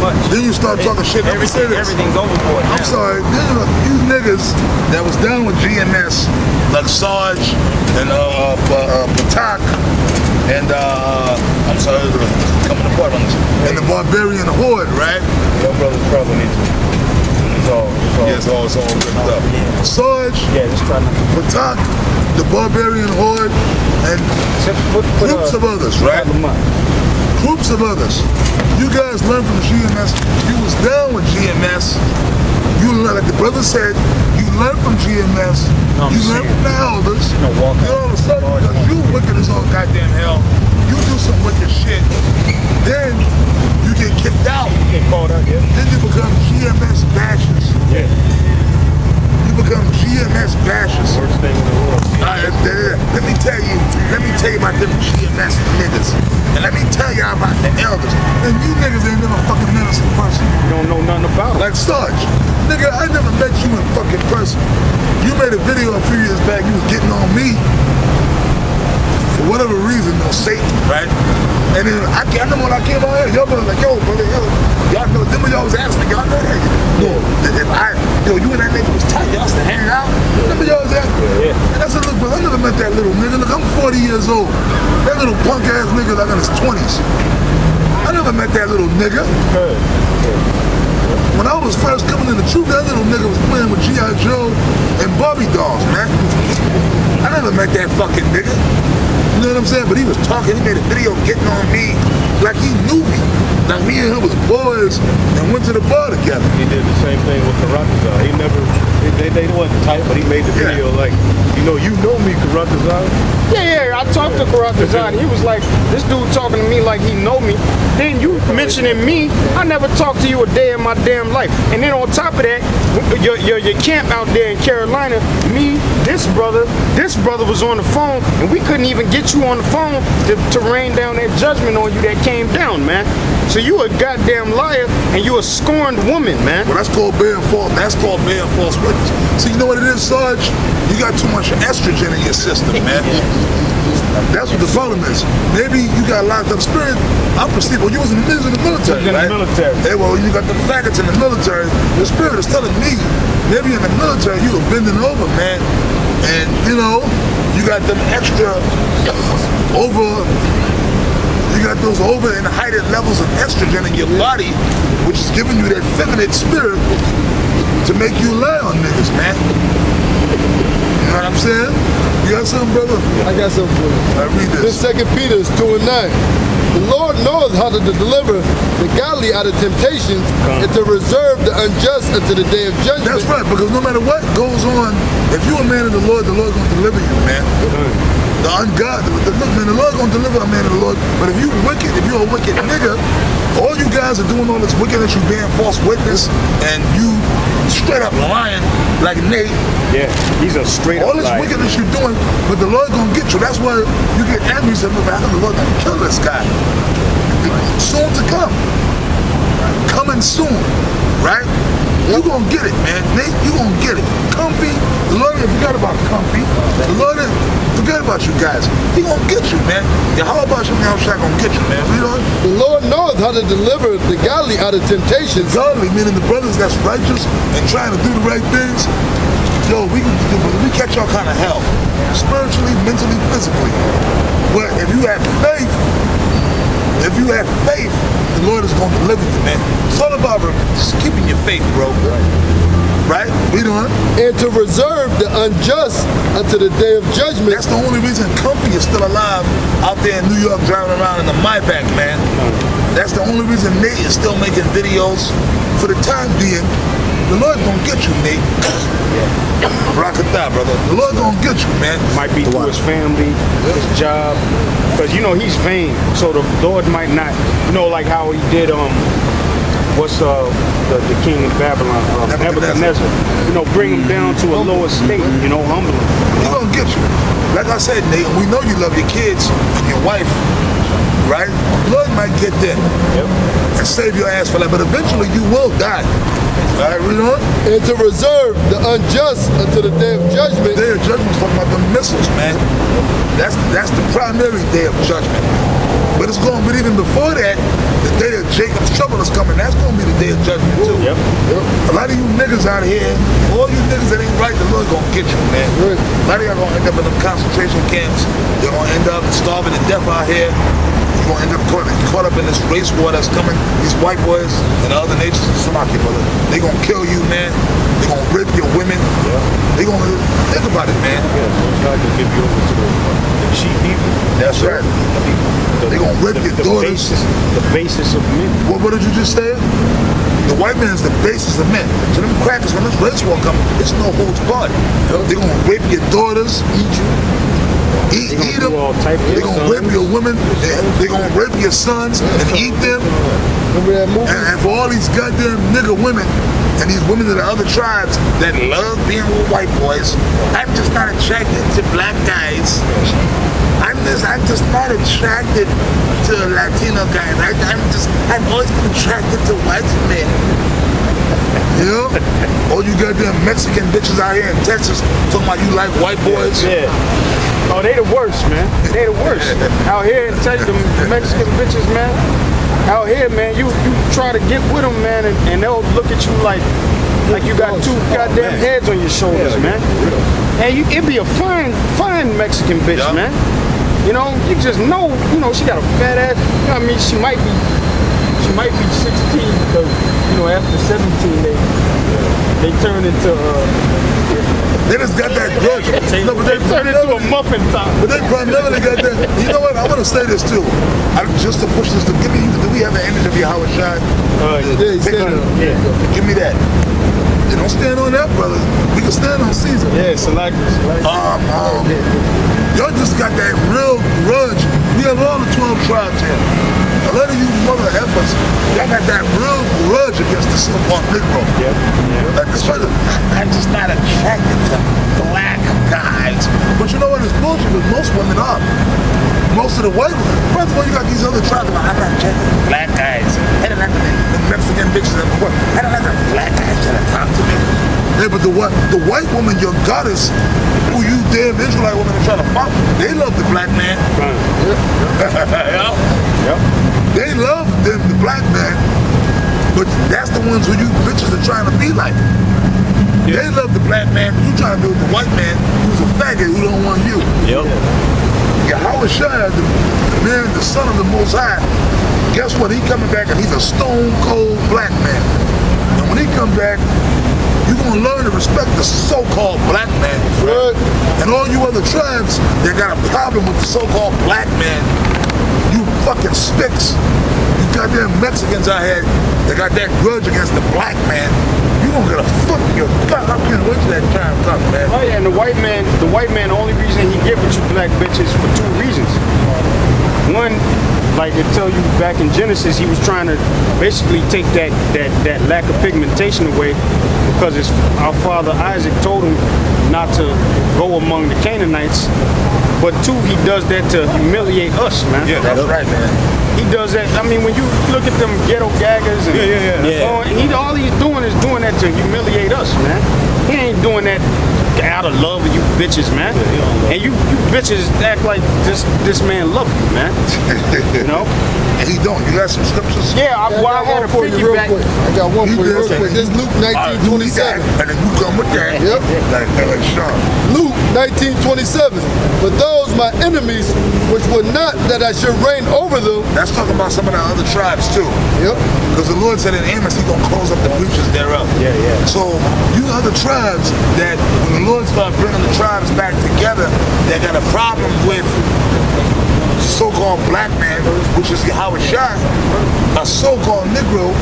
much. Then you start talking shit. Let me say this. Everything's overboard. I'm sorry. You niggas that was down with GMS, like Sarge and Patak, and I'm sorry, coming apart on this. And the Barbarian Horde, right? Your brother's probably needs to. It's all ripped up. Sarge, Patak, the Barbarian Horde, and groups of others, right? Groups of others. You guys learned from GMS. You was down with GMS. You learned, like the brother said, you learned from GMS. You learned from the elders. Then all of a sudden, because you wicked as all goddamn hell, you do some wicked shit. Then you get kicked out. Get called out, yeah. Then you become GMS bashers. Yeah. You become GMS bashers. Worst thing in the world. Let me tell you about them GMS niggas. And let me tell you about the elders. And you niggas ain't never fucking met us in person. You don't know nothing about it. Like Sarge. Nigga, I never met you in fucking person. You made a video a few years back, you was getting on me. For whatever reason, no Satan, right? And then I remember when I came out here, y'all was like, yo, brother, y'all know, them y'all was asking, y'all know that. You and that nigga was tight, y'all still hanging out. Remember y'all was asking? Yeah. And I said, look, bro, I never met that little nigga. Look, I'm 40 years old. That little punk ass nigga like in his 20s. I never met that little nigga. When I was first coming in the truth, that little nigga was playing with G.I. Joe and Barbie dolls, man. I never met that fucking nigga. You know what I'm saying? But he was talking, he made a video getting on me like he knew me. Like me and him was boys and went to the bar together. He did the same thing with Karatazar. He never, they wasn't tight, but he made the video like, you know me, Karatazar. Yeah, I talked to Karatazar. He was like, this dude talking to me like he know me. Then you mentioning me, I never talked to you a day in my damn life. And then on top of that, your camp out there in Carolina, this brother was on the phone, and we couldn't even get you on the phone to rain down that judgment on you that came down, man. So you a goddamn liar, and you a scorned woman, man. Well, that's called bearing false. That's called bearing false witness. So you know what it is, Sarge? You got too much estrogen in your system, man. That's what the problem is. Maybe you got locked up spirit. I perceive, well, you was in the military, right? Hey, well, you got the faggots in the military. The spirit is telling me, maybe in the military you were bending over, man. And, you know, you got them extra you got those over and heightened levels of estrogen in your body, which is giving you that feminine spirit to make you lie on niggas, man. You know what I'm saying? You got something, brother? I got something for you. I read this. This 2 Peter 2:9. The Lord knows how to deliver the godly out of temptations and to reserve the unjust unto the day of judgment. That's right, because no matter what goes on, if you're a man of the Lord's going to deliver you, man. The ungodly, the Lord's going to deliver a man of the Lord. But if you're a wicked nigga, all you guys are doing all this wickedness, you bearing false witness, and you straight up lying like Nate. Yeah, he's a straight up all this liar. wickedness you're doing, but the Lord's going to get you. That's why you get angry and say, man, how come the Lord going to kill this guy? Soon to come. Coming soon, right? You're going to get it, man. Nate, you're going to get it. Comfy, the Lord ain't forgot about Comfy. The Lord ain't forget about you guys. He going to get you, man. How about you now, Shaq going to get you, man? You know? The Lord knows how to deliver the godly out of temptations. Godly, meaning the brothers that's righteous and trying to do the right things. Yo, we catch all kind of hell. Spiritually, mentally, physically. But if you have faith, the Lord is going to deliver you, man. It's all about just keeping your faith, bro. Right? We doing? And to reserve the unjust unto the day of judgment. That's the only reason Comfy is still alive out there in New York driving around in the Maybach, man. That's the only reason Nate is still making videos for the time being. The Lord's gonna get you, Nate. Rock it out, brother. The Lord's gonna get you, man. Might be through his family, his job. Because, you know, he's vain. So the Lord might not, you know, like how he did, what's the king in Babylon, Nebuchadnezzar. You know, bring him down to a lower state, you know, humble him. He's gonna get you. Like I said, Nate, we know you love your kids and your wife, right? Lord might get them and save your ass for that, but eventually you will die. All right, read on. And to reserve the unjust until the day of judgment. The day of judgment is talking about the missiles, man. That's the primary day of judgment. But it's going, but even before that, the day of Jacob's trouble is coming. That's gonna be the day of judgment too. Yep. A lot of you niggas out here, all you niggas that ain't right, the Lord gonna get you, man. Right. A lot of y'all gonna end up in them concentration camps. You're gonna end up starving to death out here. You're gonna end up caught up in this race war that's coming. These white boys and the other nations, Samaki, brother, they gonna kill you, man. They gonna rape your women. They gonna think about it, man. Yeah, so it's not gonna give you over to the cheap people. That's right. They gonna rape your daughters. The basis of men. What did you just say? The white man is the basis of men. So them crackers, when this race war comes, it's no holds barred. They gonna rape your daughters, eat you. Eat them. They gonna rape your women. They gonna rape your sons and eat them. Remember that movie? And for all these goddamn nigga women and these women of the other tribes that love being with white boys, I'm just not attracted to black guys. I'm just not attracted to Latino guys. I'm always been attracted to white men. You know? All you goddamn Mexican bitches out here in Texas talking about you like white boys. Yeah. Oh, they the worst, man. They the worst. Out here in Texas, the Mexican bitches, man. Out here, man, you try to get with them, man, and they'll look at you like you got two goddamn heads on your shoulders, man. And it be a fine Mexican bitch, man. You know, you just know, she got a fat ass. You know what I mean? She might be 16 because, after 17 they turn into They just got that grudge. No, but they turn into a muffin top. But they primarily got that. You know what? I want to say this too. Just to push this, do we have an image of your Howard Shine? Yeah. Give me that. You don't stand on that, brother. We can stand on Caesar. Yeah, select. Y'all just got that real grudge. We have all the 12 tribes here. A lot of you mother effers, y'all got that real grudge against the so-called Negro. Yep. Like this brother, I'm just not attracted to black guys. But you know what? It's bullshit because most women are. Most of the white women. First of all, you got these other tribes like, I'm not attracted to black guys. I don't like the Mexican bitches and the I don't like the black guys trying to talk to me. Yeah, but the white woman, your goddess, who you damn Israelite women are trying to fuck, they love the black man. Yep. They love them, the black man, but that's the ones who you bitches are trying to be like. Yeah. They love the black man, you trying to be with the white man who's a faggot who don't want you. Yep. Yahweh Shai, the man, the son of the Most High, guess what? He coming back and he's a stone cold black man. And when he come back, you're gonna learn to respect the so-called black man. Right? And all you other tribes that got a problem with the so-called black man, you fucking spicks. You goddamn Mexicans out here that got that grudge against the black man. You gonna get a fuck in your gut. I can't wait till that time comes, man. Oh yeah, and the white man, the only reason he get with you black bitches for two reasons. One, like it tell you back in Genesis, he was trying to basically take that lack of pigmentation away because our father Isaac told him not to go among the Canaanites. But two, he does that to humiliate us, man. Yeah, that's right, man. He does that. I mean, when you look at them ghetto gaggers and all he's doing is doing that to humiliate us, man. He ain't doing that out of love of you bitches, man. And you bitches act like this man love you, man. You know? And he don't. You got some scriptures? Yeah, I had a piggyback. I got one for you real quick. This is Luke 19:27. And then you come with that. Yep. Like Sean. Luke 19:27. But those my enemies, which would not that I should reign over them. That's talking about some of the other tribes too. Yep. Because the Lord said in Amos, He's gonna close up the breaches thereof. Yeah. So you other tribes that when the Lord started bringing the tribes back together, that got a problem with the so-called black man, which is Yahweh Shai, a so-called Negro,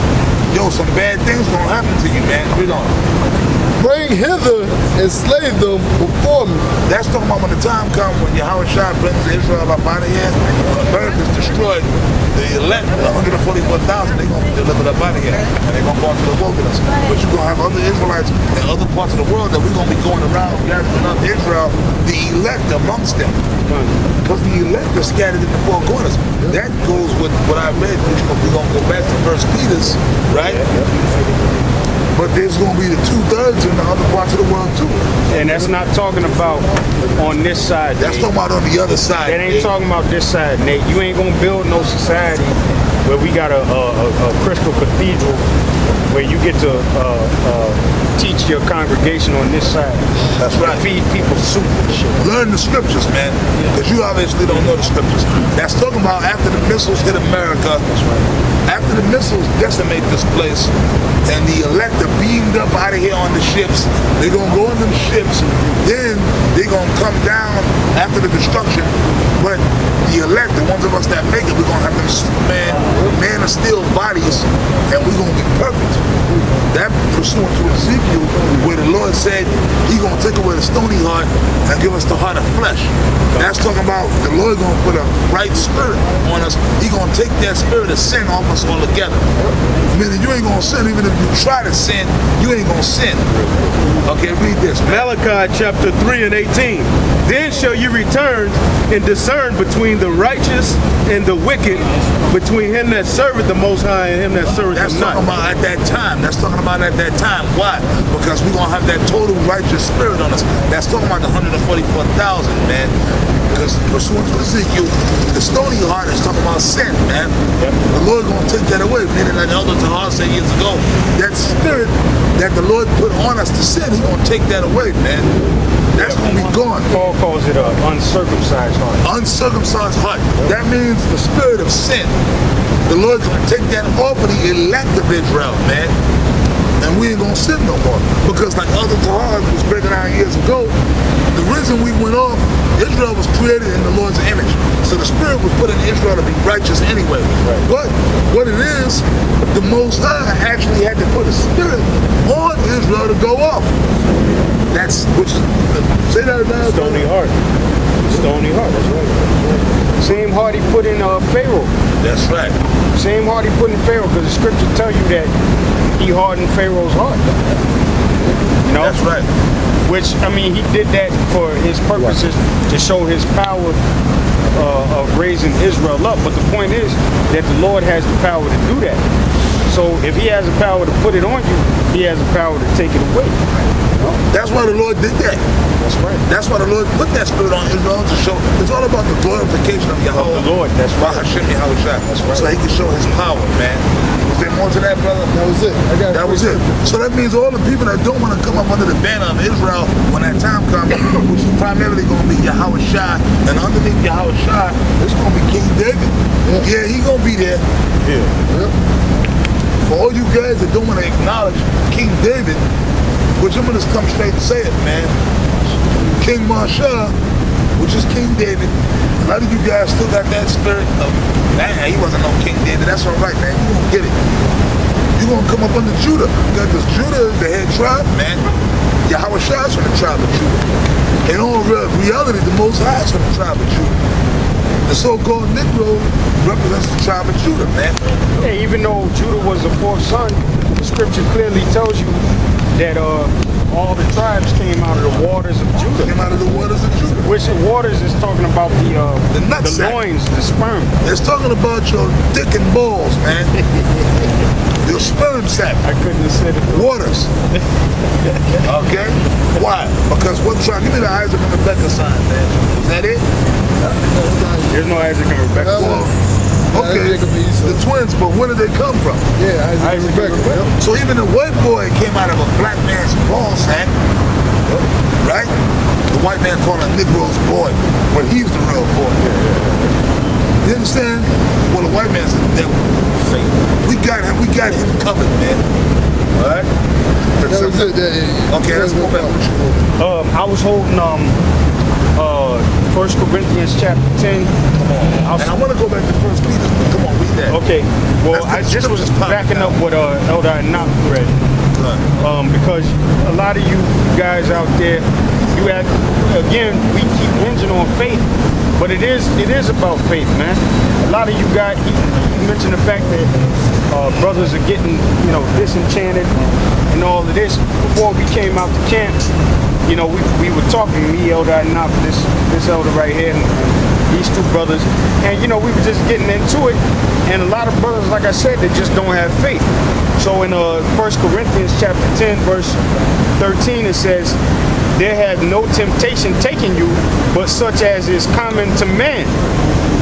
yo, some bad things gonna happen to you, man. We don't. Bring hither and slay them before me. That's talking about when the time comes when Yahweh Shai brings Israel up out of here, when the earth is destroyed, the elect, the 144,000, they're going to be delivered up out of here, and they're going to go into the wilderness. But you're going to have other Israelites in other parts of the world that we're going to be going around gathering up Israel, the elect amongst them. Because the elect are scattered in the four corners. That goes with what I read, which we're going to go back to 1 Peter's, right? But there's going to be the 2/3 in the other parts of the world too. And that's not talking about on this side. That's talking about on the other side. That ain't talking about this side, Nate. You ain't going to build no society where we got a crystal cathedral where you get to teach your congregation on this side. That's right. Feed people soup and shit. Learn the scriptures, man, because you obviously don't know the scriptures. That's talking about after the missiles hit America, after the missiles decimate this place, and the elect are beamed up out of here on the ships. They're going to go in them ships, then they're going to come down after the destruction. But the elect, the ones of us that make it, we're going to have them Superman, man of steel bodies, and we're going to be perfect. That pursuant to Ezekiel, where the Lord said He's going to take away the stony heart and give us the heart of flesh. That's talking about the Lord going to put a right spirit on us. He's going to take that spirit of sin off us altogether. Meaning you ain't going to sin. Even if you try to sin, you ain't going to sin. Okay, read this. Malachi chapter 3 and 18. Then shall you return and discern between the righteous and the wicked, between him that serveth the Most High and him that serveth That's him not. talking about at that time. That's talking about at that time. Why? Because we're going to have that total righteous spirit on us. That's talking about the 144,000, man. Because pursuant to Ezekiel, the stony heart is talking about sin, man. The Lord going to take that away. Meaning, like Elder Tahar said years ago, that spirit that the Lord put on us to sin, He's going to take that away, man. That's going to be gone. Paul calls it an uncircumcised heart. Uncircumcised heart. That means the spirit of sin. The Lord's going to take that off of the elect of Israel, man. And we ain't going to sin no more. Because like Elder Tahar was breaking down years ago, the reason we went off, Israel was created in the Lord's image. So the spirit was put in Israel to be righteous anyway. Right. But what it is, the Most High actually had to put a spirit on Israel to go off. That's, which is, say that about Stony heart. Stony heart, that's right. Same heart He put in Pharaoh. That's right. Same heart He put in Pharaoh, because the scripture tell you that He hardened Pharaoh's heart. You know? That's right. Which, I mean, He did that for His purposes, to show His power of raising Israel up. But the point is that the Lord has the power to do that. So if He has the power to put it on you, He has the power to take it away. That's why the Lord did that. That's right. That's why the Lord put that spirit on Israel to show. It's all about the glorification of Yahweh. The Lord, that's right. Hashem Yahushua. That's right. So He can show His power, man. Was there more to that, brother? That was it. That was it. So that means all the people that don't want to come up under the banner of Israel when that time comes, which is primarily going to be Yahushua, and underneath Yahushua, it's going to be King David. Yeah, He going to be there. Yeah. For all you guys that don't want to acknowledge King David, which I'm going to come straight and say it, man. King Marsha, which is King David, a lot of you guys still got that spirit of, man, he wasn't no King David. That's all right, man. You gonna get it. You gonna come up under Judah. Because Judah is the head tribe, man. Yahushua is from the tribe of Judah. In all reality, the Most High is from the tribe of Judah. The so-called Negro represents the tribe of Judah, man. Yeah, even though Judah was the fourth son, the scripture clearly tells you that all the tribes came out of the waters of Judah. Came out of the waters of Judah. Which the waters is talking about the nutsack. loins, the sperm. It's talking about your dick and balls, man. Your sperm sack. I couldn't have said it. Waters. Okay? Why? Because what tribe? Give me the Isaac and Rebecca sign, man. Is that it? There's no Isaac and Rebecca. Okay, the twins, but where did they come from? Yeah, Isaac and Rebecca. So even the white boy came out of a black man's ball sack, right? The white man called a Negro's boy, but he's the real boy. You understand? Well, the white man's the devil. We got him covered, man. All right? That was it. Okay, let's go back. I was holding 1 Corinthians chapter 10. And I want to go back to 1 Peter. Come on, read that. Okay. Well, I just was backing up what Elder Enoch read. Because a lot of you guys out there, you have, again, we keep hinging on faith, but it is about faith, man. A lot of you guys, he mentioned the fact that brothers are getting, disenchanted and all of this. Before we came out to camp, we were talking, me, Elder Enoch, this elder right here, and these two brothers, and we were just getting into it, and a lot of brothers, like I said, they just don't have faith. So in 1 Corinthians chapter 10, verse 13, it says, "There have no temptation taken you, but such as is common to man.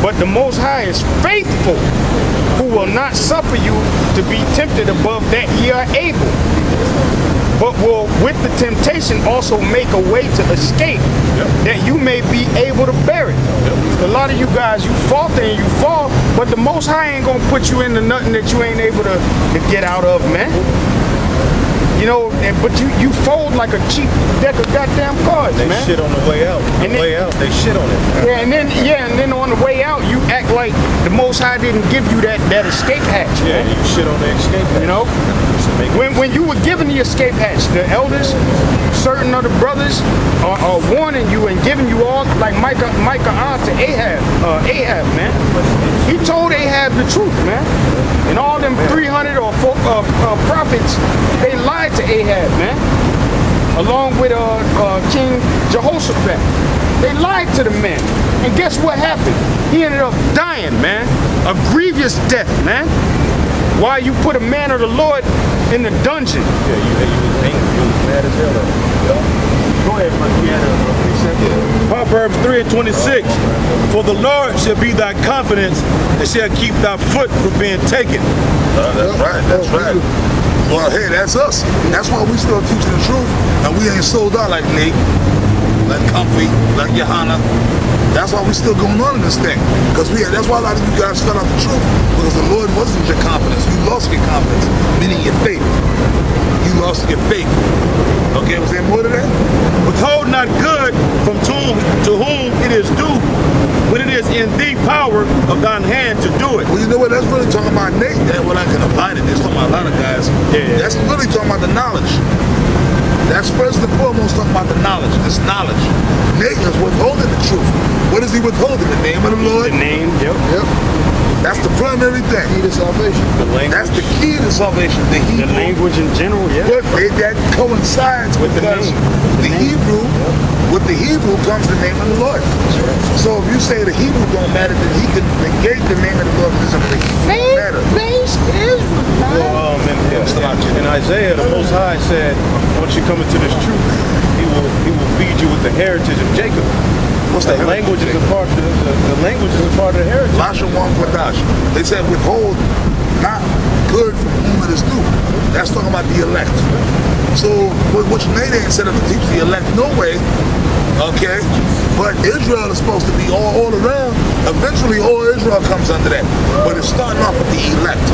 But the Most High is faithful, who will not suffer you to be tempted above that ye are able, but will with the temptation also make a way to escape, that you may be able to bear it. A lot of you guys, you falter and you fall, but the Most High ain't gonna put you into nothing that you ain't able to get out of, man. You know, but you fold like a cheap deck of goddamn cards, They man. shit on the way out. On the way out, they shit on it. Yeah, and then on the way out, you act like the Most High didn't give you that escape hatch. Yeah, man. you shit on the escape hatch. You know, when you were given the escape hatch, the elders, certain other brothers are warning you and giving you all, like Micah to Ahab, man. He told Ahab the truth, man. And all them 300 or 4 prophets, they lied to Ahab, man. Along with King Jehoshaphat. They lied to the man. And guess what happened? He ended up dying, man. A grievous death, man. Why you put a man of the Lord in the dungeon? Yeah, you was angry. You was mad as hell. Go ahead, man. You had a precept. Proverbs 3:26. For the Lord shall be thy confidence and shall keep thy foot from being taken. That's right. That's right. Well, hey, that's us. That's why we still teaching the truth, and we ain't sold out like Nate, like Comfy, like Johanna. That's why we still going on in this thing. Because that's why a lot of you guys fell out the truth, because the Lord wasn't your confidence. You lost your confidence, meaning your faith. You lost your faith. Okay, was there more to that? Withhold not good from to whom it is due, when it is in thee power of thine hand to do it. Well, you know what? That's really talking about Nate. That what I can apply to this. Talking about a lot of guys. Yeah. That's really talking about the knowledge. That's first and foremost talking about the knowledge. This knowledge. Nate is withholding the truth. What is he withholding? The name of the Lord? The name, yep. That's the primary thing. Key to salvation. The language. That's the key to salvation. The The Hebrew. language in general, yeah. But that coincides with the because name. the Hebrew, with the Hebrew comes the name of the Lord. So if you say the Hebrew don't matter, then he can negate the name of the Lord because it doesn't matter. Well, in Isaiah, the Most High said, once you come into this truth, he will feed you with the heritage of Jacob. What's The the language is a part of the language is a part of the heritage. Lasha one Quadash. They said withhold not good from whom it is due. That's talking about the elect. So which Nate ain't set up to teach the elect no way. Okay? But Israel is supposed to be all around. Eventually all Israel comes under that. But it's starting off with the elect.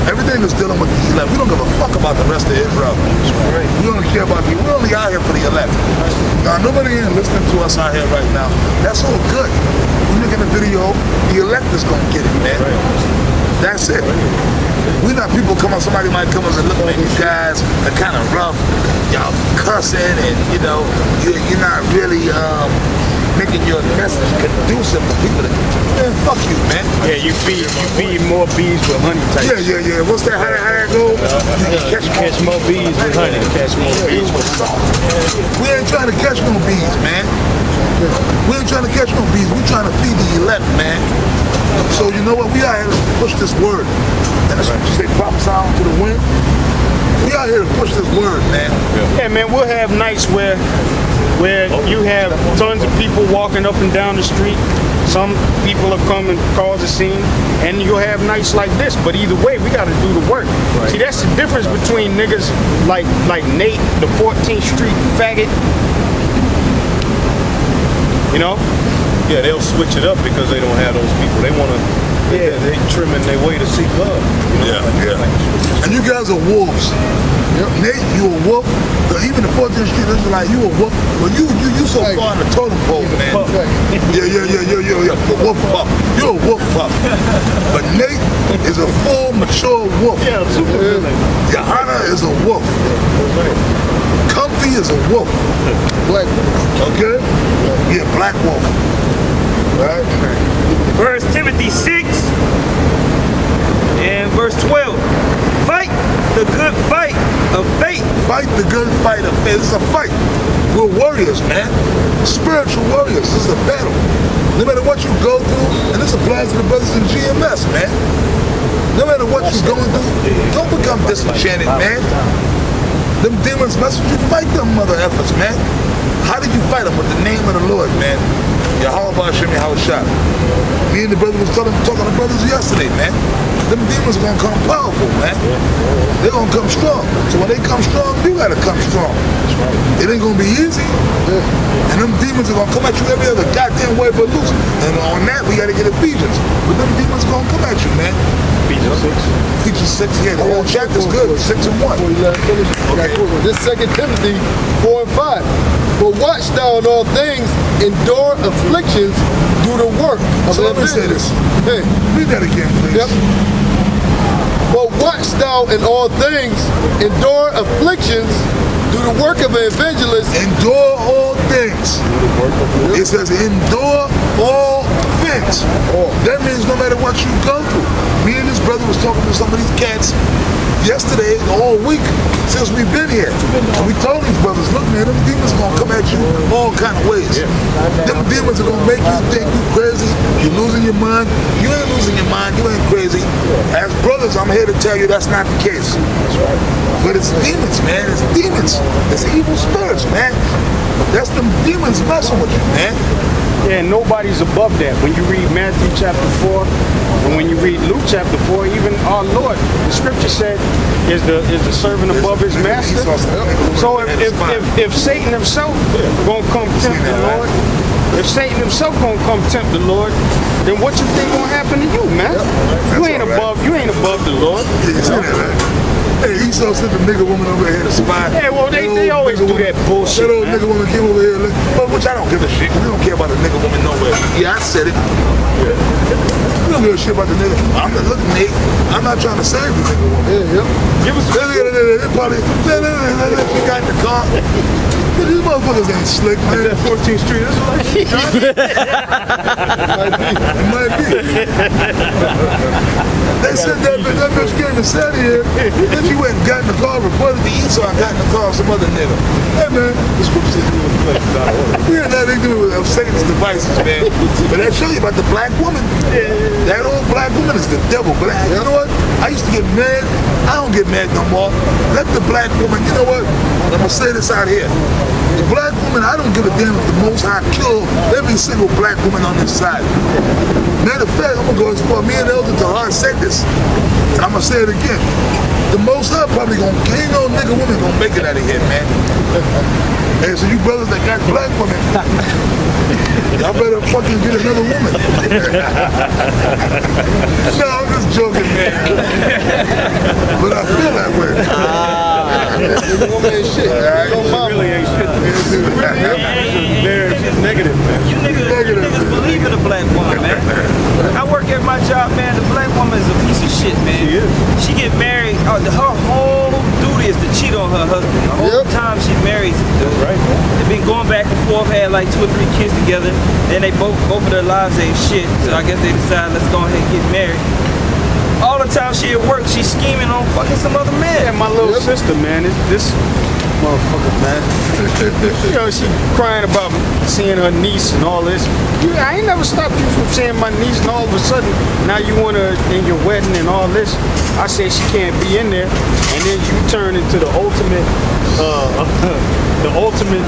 Everything is dealing with the elect. We don't give a fuck about the rest of Israel. We don't care about you. We're only out here for the elect. Now nobody ain't listening to us out here right now. That's all good. We're making a video, the elect is gonna get it, man. That's it. We're not people come on, somebody might come up and look at you guys, they're kind of rough, y'all cussing, and you know, you're not really making your message conducive to people to, man, fuck you, man. Yeah, you feed more bees with honey type. Yeah. What's that? How that go? You Catch more bees with honey. Catch more bees with salt. We ain't trying to catch no bees, man. We ain't trying to catch no bees. We trying to feed the elect, man. So you know what? We out here to push this word. And that's what you say, prophesy to the wind. We out here to push this word, man. Yeah, man, we'll have nights where you have tons of people walking up and down the street. Some people have come and caused a scene, and you'll have nights like this. But either way, we got to do the work. Right. See, that's the difference between niggas like Nate, the 14th Street faggot. You know? Yeah, they'll switch it up because they don't have those people. They want to, they trimming their way to seek love. You know? Yeah. And you guys are wolves. Nate, you a wolf. Even the 14th Street Israelite, you a wolf. But you so far in the totem pole, man. Yeah. Wolf pup. You're a wolf pup. But Nate is a full, mature wolf. Yeah, super. Johanna is a wolf. Comfy is a wolf. Black wolf. Okay? Yeah, black wolf. Right? 1 Timothy 6 and verse 12. Fight the good fight of faith. Fight the good fight of faith. It's a fight. We're warriors, man. Spiritual warriors. This is a battle. No matter what you go through, and this applies to the brothers in GMS, man. No matter what you're going through, don't become disenchanted, man. Them demons mess with you. Fight them mother effers, man. How did you fight them? With the name of the Lord, man. Yahweh Hashem Yahushua. Me and the brother was talking to brothers yesterday, man. Them demons are gonna come powerful, man. They're gonna come strong. So when they come strong, you gotta come strong. It ain't gonna be easy. And them demons are gonna come at you every other goddamn way but loose. And on that, we gotta get Ephesians. But them demons are gonna come at you, man. Ephesians 6, yeah, the whole chapter's good. 6 and 1. Okay. This 2 Timothy 4 and 5. But watch thou in all things, endure afflictions, do the work of So let me say this. Hey, read that again, please. Yep. But watch thou in all things, endure afflictions, do the work of an evangelist. Endure all things. It says endure all things. That means no matter what you go through. Me and this brother was talking to some of these cats yesterday, all week, since we've been here. And we told these brothers, look man, them demons are gonna come at you all kind of ways. Them demons are gonna make you think you crazy, you're losing your mind. You ain't losing your mind, you ain't crazy. As brothers, I'm here to tell you that's not the case. But it's demons, man, it's demons. It's evil spirits, man. That's them demons messing with you, man. Yeah, nobody's above that. When you read Matthew chapter 4, and when you read Luke chapter 4, even our Lord, the scripture said, is the servant above his master? So if Satan himself gonna come tempt the Lord, if Satan himself gonna come tempt the Lord, then what you think gonna happen to you, man? You ain't above the Lord. Hey, Esau sent the nigga woman over here to spy. Yeah, well, they always do that bullshit. That old nigga woman came over here, which I don't give a shit. We don't care about the nigga woman nowhere. Yeah, I said it. We don't give a shit about the nigga. I'm not looking, Nate. I'm not trying to save the nigga woman. Give us they probably, she got in the car. These motherfuckers ain't slick, man. That 14th Street, that's what It might be. They said that bitch came and sat here, then she went and got in the car, reported to Esau and got in the car with some other nigga. Hey man, we had nothing to do with Satan's devices, man. But that show you about the black woman. That old black woman is the devil. But you know what? I used to get mad. I don't get mad no more. Let the black woman, you know what? I'm gonna say this out here. The black woman, I don't give a damn if the Most High kill every single black woman on this side. Matter of fact, I'm gonna go as far. Me and Elder Tahar said this. And I'm gonna say it again. The Most High probably gonna, ain't no nigga woman gonna make it out of here, man. Hey, so you brothers that got black women, y'all better fucking get another woman. No, I'm just joking, man. But I feel that way. The woman ain't shit. really ain't shit. She's negative, man. You niggas believe in a black woman, man. I work at my job, man. The black woman is a piece of shit, man. She is. She get married. Her whole duty is to cheat on her husband. The whole time she marries him. Right. They've been going back and forth, had like 2 or 3 kids together. Then they both of their lives ain't shit. So I guess they decided, let's go ahead and get married. All the time she at work, she's scheming on fucking some other man. Yeah, my little sister, man, this motherfucker, man. You know, she crying about seeing her niece and all this. I ain't never stopped you from seeing my niece, and all of a sudden, now you want her in your wedding and all this. I say she can't be in there, and then you turn into the ultimate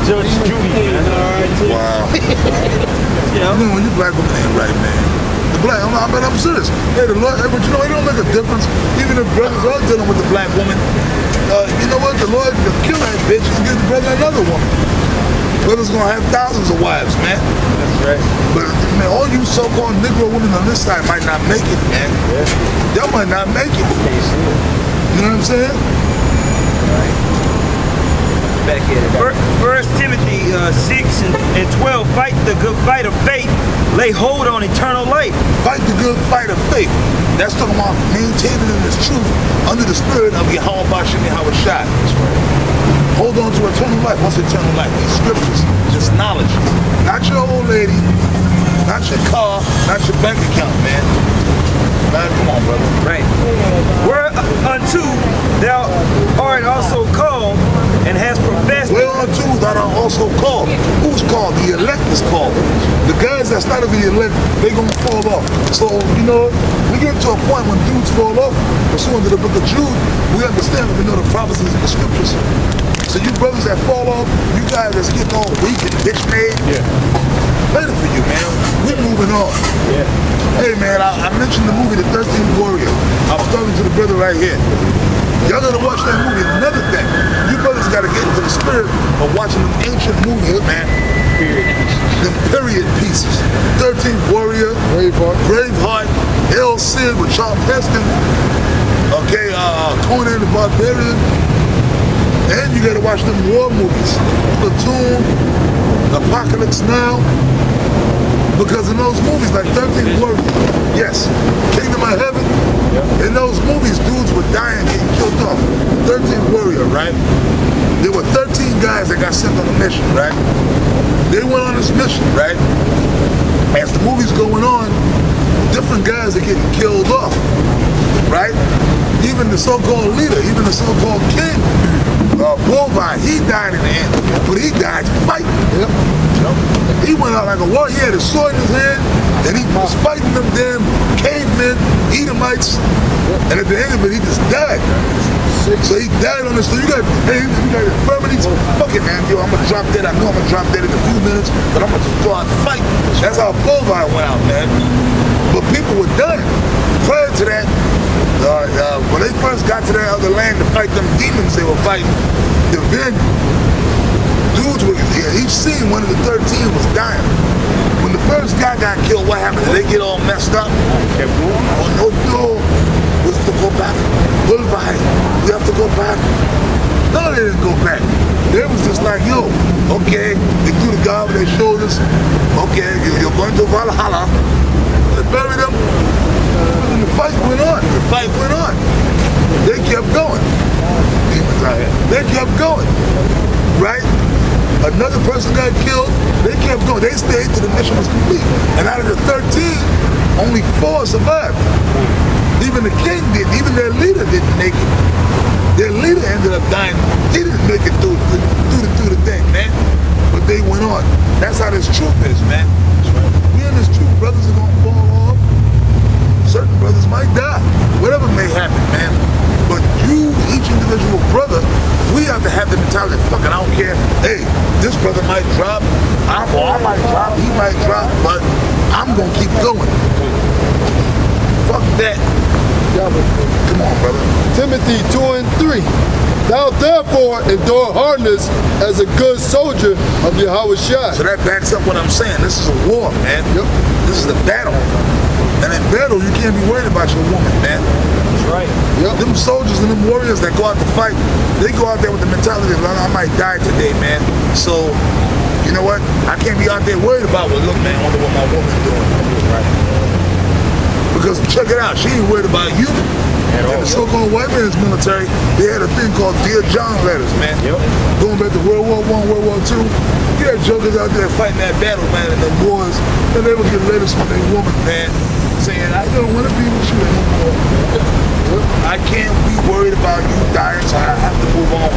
Judge Judy, man. Wow. You know? When you black woman ain't right, man. The black, I'm serious. Hey, the Lord, but you know, it don't make a difference. Even if brothers are dealing with the black woman, you know what? The Lord will kill that bitch and give the brother another woman. Brothers gonna have thousands of wives, man. That's right. But man, all you so-called Negro women on this side might not make it, man. Y'all might not make it. You know what I'm saying? Back at it. 1 Timothy 6 and 12, fight the good fight of faith, lay hold on eternal life. Fight the good fight of faith. That's talking about maintaining in this truth under the spirit of Yahweh Bashem Yahushua. Hold on to eternal life. What's eternal life? These scriptures, just knowledge. Not your old lady, not your car, not your bank account, man. Man, come on, brother. Right. Whereunto thou art also called and hast professed. Whereunto thou art also called. Who's called? The elect is called. The guys that's not of the elect, they gonna fall off. So, you know, we get to a point when dudes fall off, pursuant to the book of Jude, we understand, we know the prophecies in the scriptures. So you brothers that fall off, you guys that's getting all weak and bitch made, Later for you, man. We're moving on. Yeah. Hey, man, I mentioned the movie The 13th Warrior. I was talking to the brother right here. Y'all gotta watch that movie. Another thing, you brothers gotta get into the spirit of watching them ancient movies, man. Them period pieces. 13th Warrior, Braveheart, El Cid with Charlton Heston, okay, Conan the Barbarian, and you gotta watch them war movies. Platoon, Apocalypse Now. Because in those movies, like 13th Warrior, yes, Kingdom of Heaven, in those movies, dudes were dying, getting killed off. 13th Warrior, right? There were 13 guys that got sent on a mission, right? They went on this mission, right? As the movie's going on, different guys are getting killed off, right? Even the so-called leader, even the so-called king, Bovine, he died in the end, but he died fighting. Yep. He went out like a warrior. He had a sword in his hand, and he was fighting them damn cavemen, Edomites, and at the end of it, he just died. So he died on this. So you got infirmities. Fuck it, man. Yo, I'm gonna drop dead. I know I'm gonna drop dead in a few minutes, but I'm gonna just go out and fight. That's how Bovine went out, man. But people were dying. Prior to that, when they first got to that other land to fight them demons they were fighting, then dudes were, each scene, one of the 13 was dying. When the first guy got killed, what happened? Did they get all messed up? Oh, no, we have to go back. Bullfight, we have to go back. No, they didn't go back. They was just like, yo, okay, they threw the guy over their shoulders. Okay, you're going to Valhalla. They buried them. And the fight went on. The fight went on. They kept going. Demons out here. They kept going. Right? Another person got killed. They kept going. They stayed till the mission was complete. And out of the 13, only 4 survived. Even the king didn't. Even their leader didn't make it. Their leader ended up dying. He didn't make it through the thing, man. But they went on. That's how this truth is, man. We in this truth, brothers are gonna fall off. Certain brothers might die. Whatever may happen, man. But you, each individual brother, we have to have the mentality, fuck it, I don't care. Hey, this brother might drop, I might drop, he might drop, but I'm gonna keep going. Fuck that. Come on, brother. Timothy 2:3. Thou therefore endure hardness as a good soldier of Yahweh Shai. So that backs up what I'm saying. This is a war, man. Yep. This is a battle. And in battle, you can't be worried about your woman, man. That's right. Yep. Them soldiers and them warriors that go out to fight, they go out there with the mentality of, I might die today, man. So, you know what? I can't be out there worried about, well, look, man, I wonder what my woman's doing. Right. Because check it out, she ain't worried about you. In the so-called white man's military, they had a thing called Dear John letters, man. Yep. Going back to World War I, World War II, you had jokers out there fighting that battle, man, in the wars, and they would get letters from their woman, man, saying, I don't want to be with you anymore. I can't be worried about you dying, so I have to move on.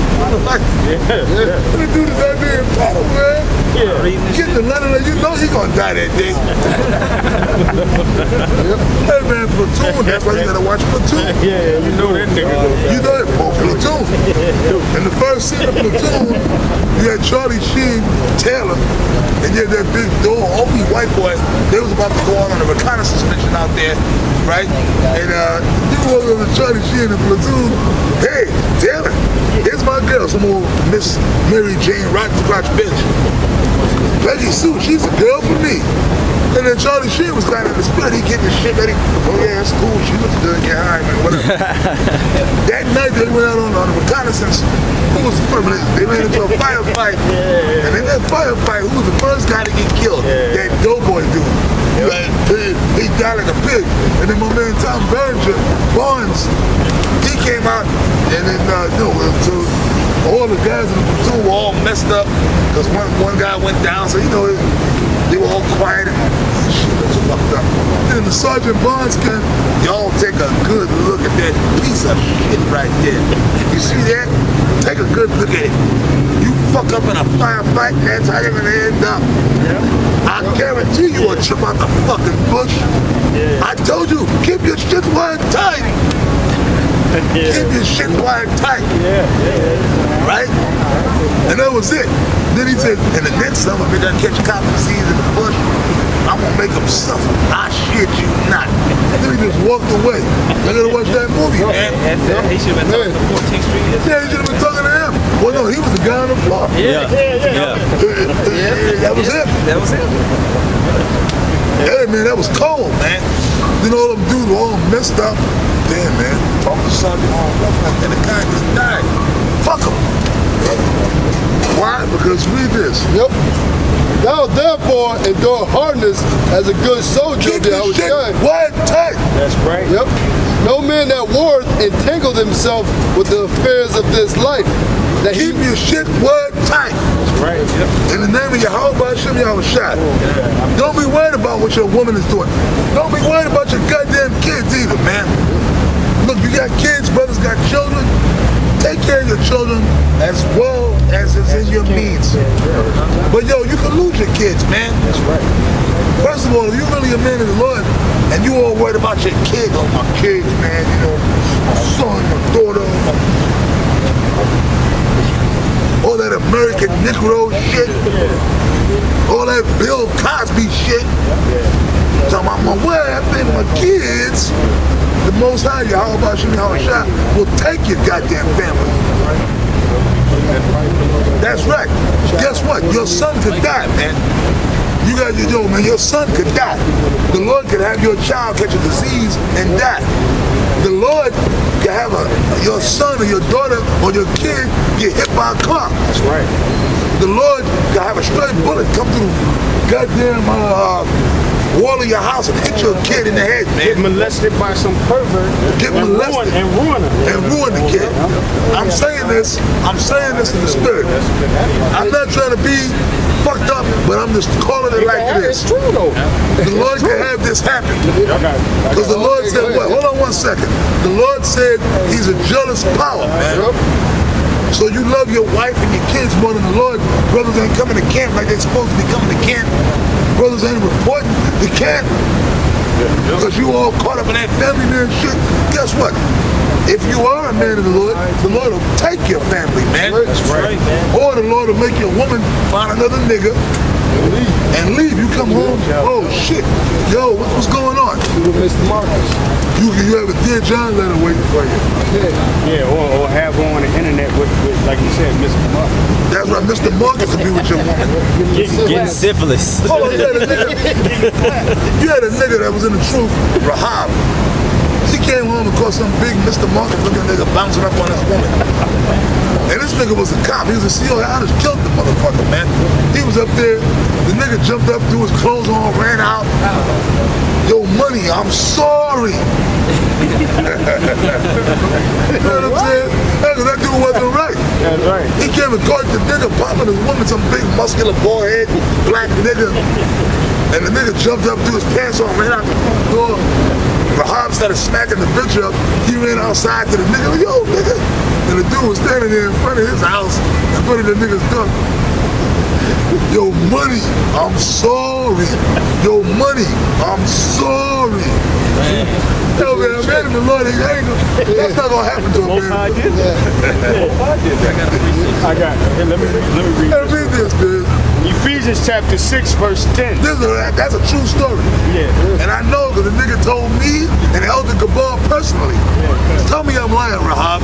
Like, they do this out there in battle, man. Yeah. Get the letter, you know he's gonna die that day. Hey man, Platoon, that's why you gotta watch Platoon. Yeah, you know that nigga. You know it, Platoon. In the first scene of Platoon, you had Charlie Sheen, Taylor, and you had that big dude, Opie white boy. They was about to go on a reconnaissance mission out there, right? And you go over to Charlie Sheen and Platoon. Hey, Taylor, here's my girl, some old Miss Mary Jane Rotten bitch. Peggy Sue, she's a girl for me. And then Charlie Sheen was kind of in the spirit. He getting the shit ready. Oh yeah, that's cool. She looks good. Yeah, all right, man, whatever. That night they went out on a reconnaissance. Who was permanent? They ran into a firefight. And in that firefight, who was the first guy to get killed? That doughboy dude. Like, he died like a pig. And then my man Tom Barnes, he came out and then so all the guys in the platoon were all messed up because one guy went down, so they were all quiet and shit was fucked up. Then the Sergeant Barnes came, y'all take a good look at that piece of shit right there. You see that? Take a good look at it. You fuck up in a firefight, that's how you're gonna end up. I guarantee you will trip out the fucking bush. I told you, keep your shit wired tight. Keep your shit wired tight. Right? And that was it. Then he said, and the next summer, bitch, I catch cotton seeds in the bush. I'm gonna make them suffer. I shit you not. Then he just walked away. I gotta watch that movie, man. He should have been talking to 14th Street. Yeah, he should have been talking to him. Well, no, he was the guy on the floor. Yeah. That was him. That was him. Yeah, man, that was cold, man. Then all them dudes were all messed up. Damn, man. Talk to something on rough like that. The guy just died. Fuck him. Why? Because read this. Yep. Thou therefore endure hardness as a good soldier Keep of this shit Yahushua. wide tight. That's right. Yep. No man that warreth entangled himself with the affairs of this life. That he Keep your shit wide tight. That's right. Yep. In the name of Yahweh Hashem Yahushua. Don't be worried about what your woman is doing. Don't be worried about your goddamn kids either, man. Look, you got kids, brothers got children. Take care of your children as well as is in your means. But yo, you can lose your kids, man. That's right. First of all, if you're really a man of the Lord and you all worried about your kids, oh my kids, man, you know, my son, my daughter, all that American Negro shit, all that Bill Cosby shit. Talking about my wife and my kids. The Most High, Yahweh Hashem Yahushua, will take your goddamn family. That's right. Guess what? Your son could die, man. You got to know, man, your son could die. The Lord could have your child catch a disease and die. The Lord could have your son or your daughter or your kid get hit by a car. That's right. The Lord could have a stray bullet come through goddamn wall of your house and hit your kid in the head, Get man. molested by some pervert. Get molested. And ruin him. And ruin the kid. I'm saying this in the spirit. I'm not trying to be fucked up, but I'm just calling it like it is. It's true though. The Lord can have this happen. Because the Lord said what? Hold on 1 second. The Lord said he's a jealous power, man. So you love your wife and your kids more than the Lord. Brothers ain't coming to camp like they're supposed to be coming to camp. Brothers ain't reporting to camp. Because you all caught up in that family man shit. Guess what? If you are a man of the Lord will take your family, man. That's right, man. Or the Lord will make your woman find another nigga and leave. You come home, oh shit. Yo, what's going on? Mr. Marcus. You have a Dear John letter waiting for you. Yeah, or have her on the internet with like you said, Mr. Marcus. That's right, Mr. Marcus will be with your woman. Getting syphilis. Hold on, you had a nigga that was in the truth, Rahab. He came home and caught some big Mr. Marcus looking nigga bouncing up on his woman. And this nigga was a cop. He was a CO. I just killed the motherfucker, man. He was up there. The nigga jumped up, threw his clothes on, ran out. Yo, money, I'm sorry. You know what I'm saying? That dude wasn't right. That's right. He came and caught the nigga popping his woman, some big muscular boyhead, black nigga. And the nigga jumped up, threw his pants on, ran out the door. Rahab started smacking the bitch up. He ran outside to the nigga, yo, nigga. And the dude was standing there in front of his house, in front of the nigga's door. Yo, money, I'm sorry. Yo, money, I'm sorry. Yo, man, I'm mad at the Lord. That's not gonna happen to him, man. I did that. I did that. I got it. Hey, let me read Hey, read this, man. Ephesians chapter 6, verse 10. That's a true story. Yeah. And I know because the nigga told me and Elder Gabal personally. Tell me I'm lying, Rahab.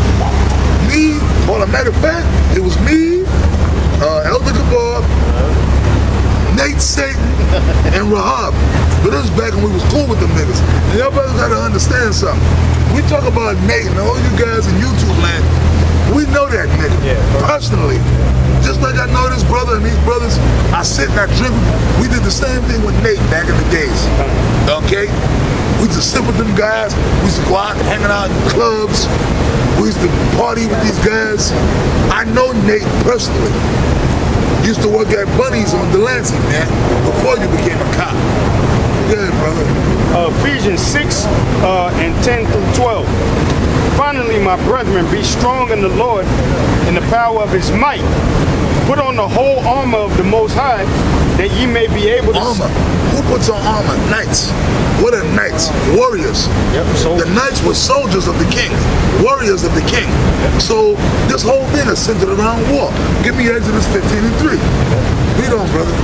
Me, well, a matter of fact, it was me, Elder Gabal, Nate Satan, and Rahab. But this is back when we was cool with them niggas. And y'all brothers gotta understand something. We talk about Nate and all you guys in YouTube land. We know that nigga, personally. Just like I know this brother and these brothers, I sit and I drink. We did the same thing with Nate back in the days. Okay? We used to sit with them guys. We used to go out and hang out in clubs. We used to party with these guys. I know Nate personally. Used to work at Bunny's on Delancey, man, before you became a cop. Good, brother. Ephesians 6 and 10 through 12. Finally, my brethren, be strong in the Lord in the power of his might. Put on the whole armor of the Most High, that ye may be able to... Armor. Who puts on armor? Knights. What are knights? Warriors. Yep, The knights were soldiers of the king. Warriors warriors of the king. So this whole thing is centered around war. Give me Exodus 15:3. Read on, brother.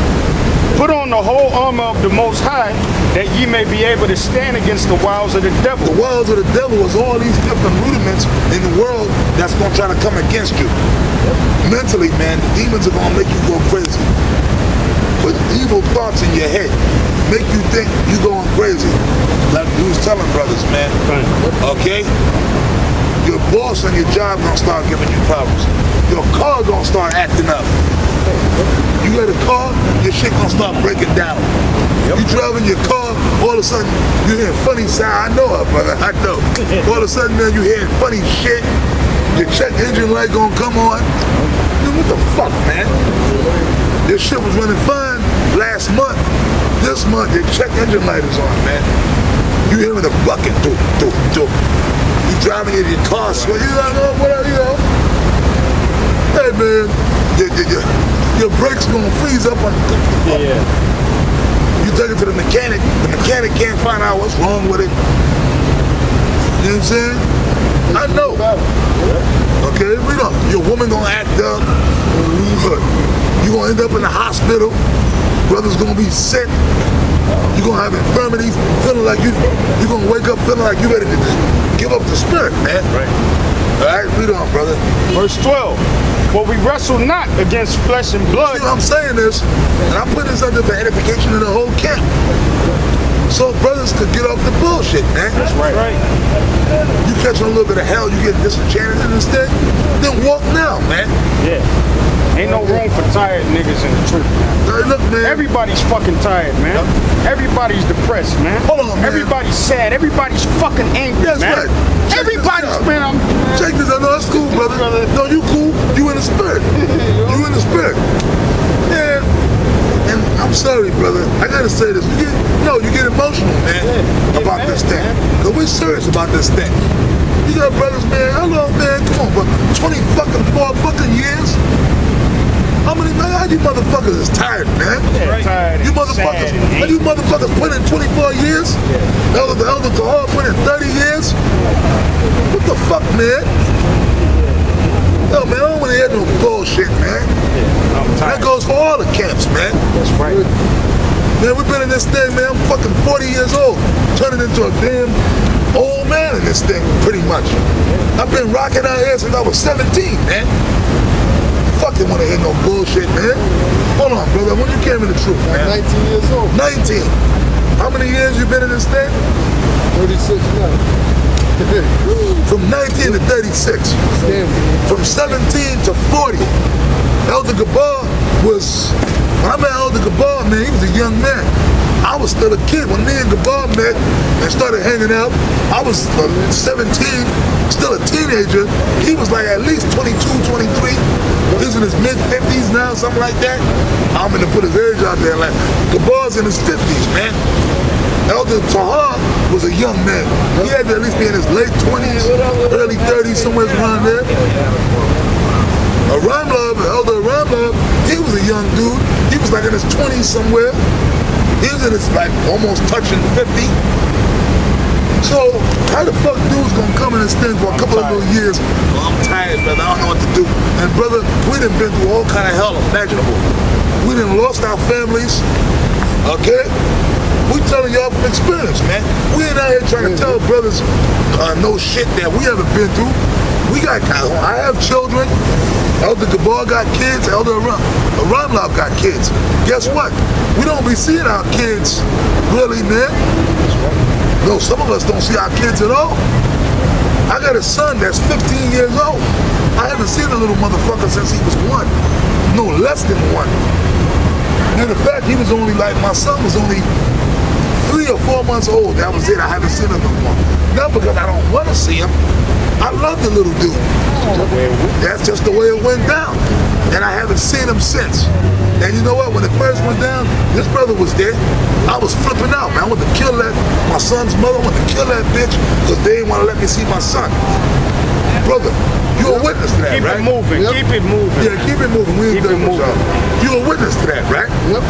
Put on the whole armor of the Most High, that ye may be able to stand against the wiles of the devil. The wiles of the devil is all these different rudiments in the world that's going to try to come against you. Mentally, man, the demons are going to make you go crazy. Put evil thoughts in your head. Make you think you're going crazy. Like you was telling brothers, man. Okay? Your boss on your job going to start giving you problems. Your car going to start acting up. You got a car, your shit gonna start breaking down. You driving your car, all of a sudden you hear funny sound. I know it, brother, I know. All of a sudden, man, you hear funny shit. Your check engine light gonna come on. Man, what the fuck, man? Your shit was running fine last month. This month, your check engine light is on, man. You hearing the bucket, do. You driving in your car, so you don't know what, you know. Hey, man, your brakes gonna freeze up on the You take it to the mechanic can't find out what's wrong with it. You know what I'm saying? I know. Okay, we know. Your woman gonna act up. You gonna end up in the hospital. Brother's gonna be sick. You're gonna have infirmities, feeling like you're gonna wake up feeling like you ready to give up the spirit, man. Right. Alright, read on, brother. Verse 12. For we wrestle not against flesh and blood. See, I'm saying this, and I'm putting this under the edification of the whole camp. So brothers could get off the bullshit, man. That's right. You catching a little bit of hell, you get disenchanted in this thing, then walk now, man. Yeah. Ain't no room for tired niggas in the truth, man. Hey, look, man. Everybody's fucking tired, man. Everybody's depressed, man. Hold on, man. Everybody's sad. Everybody's fucking angry, That's man. right. Everybody's, man. Check this out. No, that's cool, brother. No, you cool. You in the spirit. You in the spirit. Yeah. And I'm sorry, brother. I gotta say this. You get emotional, man, about this thing. Cause we're serious about this thing. You got brothers, man. Hello, man. Come on, bro. 24 fucking years. How many, man? How you motherfuckers is tired, man? Tired. You motherfuckers. How you motherfuckers put in 24 years? The elder Tahar put in 30 years? What the fuck, man? Yo, man, I don't want to hear no bullshit, man. That goes for all the camps, man. That's right. Man, we've been in this thing, man. I'm fucking 40 years old. Turning into a damn old man in this thing, pretty much. I've been rocking out here since I was 17, man. Fucking want to hear no bullshit, man. Hold on, brother. When you came in the truth, man? 19 years old. 19. How many years you been in this thing? 36 now. From 19 to 36. Damn. From 17 to 40. Elder Gabar was, when I met Elder Gabar, man, he was a young man. I was still a kid. When me and Gabar met and started hanging out, I was 17, still a teenager. He was like at least 22, 23. He's in his mid-50s now, something like that. I'm gonna put his age out there. Like, Gabar's in his 50s, man. Elder Tahar was a young man. He had to at least be in his late 20s, early 30s, somewhere around there. Elder Ramlov, he was a young dude. He was like in his 20s somewhere. He was in his like almost touching 50. So how the fuck dudes gonna come in this thing for a couple of little years? Well, I'm tired, brother. I don't know what to do. And brother, we done been through all kind of hell imaginable. We done lost our families. Okay? We telling y'all from experience, man. We ain't out here trying to tell brothers no shit that we haven't been through. I have children. Elder Gabar got kids. Elder Ramlov got kids. Guess what? We don't be seeing our kids really, man. No, some of us don't see our kids at all. I got a son that's 15 years old. I haven't seen a little motherfucker since he was 1. No, less than 1. And in fact, he was only like, my son was only 3 or 4 months old. That was it. I haven't seen him no more. Not because I don't want to see him. I love the little dude. That's just the way it went down. And I haven't seen him since. And you know what? When it first went down, this brother was there. I was flipping out, man. I wanted to kill my son's mother. I wanted to kill that bitch because they didn't want to let me see my son. Brother, you're a witness to that, Keep right? it moving. Yep. Keep it moving. Yeah, keep it moving. We ain't Keep it done with moving. y'all. You're a witness to that, right? Yep.